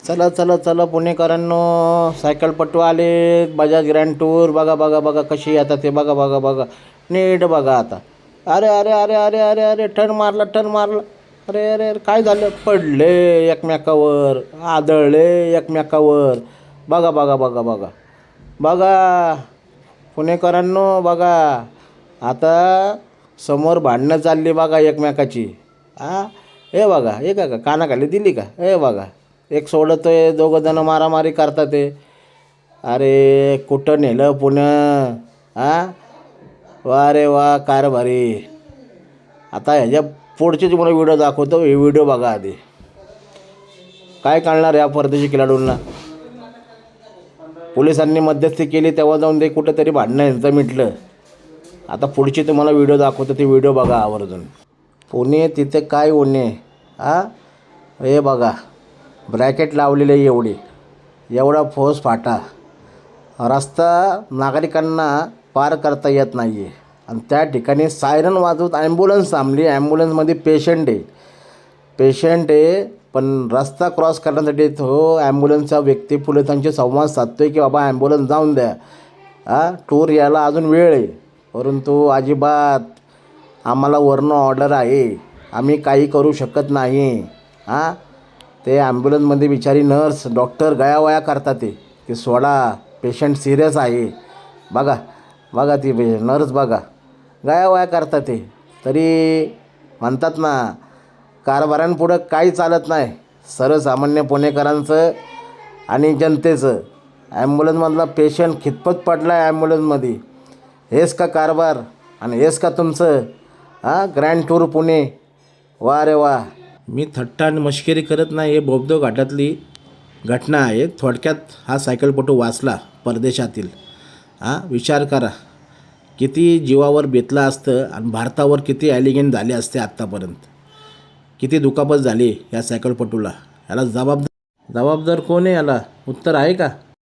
चला चला चला पुणेकरांनो, सायकलपटू आले. बजाज ग्रँड टूर बघा बघा बघा कशी आता ते बघा बघा बघा नीट बघा आता. अरे अरे अरे अरे अरे अरे टर्न मारला टर्न मारला. अरे अरे अरे काय झालं? पडले एकमेकावर, आदळले एकमेकावर. बघा बघा बघा बघा बघा पुणेकरांनो बघा. आता समोर भांडणं चालली बघा एकमेकाची. हे बघा हे का कानाखाली दिली का? हे बघा एक सोडतोय, दोघं जण मारामारी करतात ते. अरे कुठं नेलं पुणं? वा रे वा कारभारी. आता ह्याच्या पुढचे तुम्हाला व्हिडिओ दाखवतो. हे व्हिडिओ बघा आधी. काय कळणार या परदेशी खेळाडूंना? पोलिसांनी मध्यस्थी केली तेव्हा जाऊन ते कुठंतरी भांडणं यांचं मिटलं. आता पुढची तुम्हाला व्हिडिओ दाखवतो, ते व्हिडिओ बघा आवर्जून. पुणे तिथे काय उणे. हे बघा ब्रॅकेट लावलेले एवढा फौज फाटा. रस्ता नागरिकांना पार करता येत नाही आहे आणि त्या ठिकाणी सायरन वाजवत ॲम्ब्युलन्स थांबली. ॲम्ब्युलन्समध्ये पेशंट आहे पण रस्ता क्रॉस करण्यासाठी तो ॲम्ब्युलन्सचा व्यक्ती पोलिसांशी संवाद साधतो आहे की बाबा ॲम्ब्युलन्स जाऊन द्या. टूर यायला अजून वेळ आहे. परंतु अजिबात आम्हाला वरनं ऑर्डर आहे, आम्ही काही करू शकत नाही. ते ॲम्ब्युलन्समध्ये बिचारी नर्स डॉक्टर गयावया करतात ते सोडा, पेशंट सिरियस आहे. बघा बघा ती नर्स बघा गयावया करतात ते. तरी म्हणतात ना कारभारांपुढं काही चालत नाही. सर्वसामान्य पुणेकरांचं आणि जनतेचं. ॲम्ब्युलन्समधला पेशंट खितपत पडला आहे ॲम्ब्युलन्समध्ये. हेच का कारभार आणि हेच का तुमचं ग्रँड टूर पुणे? वा रे वा. मी थट्टा आणि मश्करी करत नाही. हे बोगदो घाटातली घटना आहे. थोडक्यात हा सायकलपटू वाचला परदेशातील. विचार करा किती जीवावर बेतलं असतं आणि भारतावर किती ॲलिगेंट झाले असते आत्तापर्यंत. किती दुखापत झाली या सायकलपटूला. याला जबाबदार कोण आहे? याला उत्तर आहे का?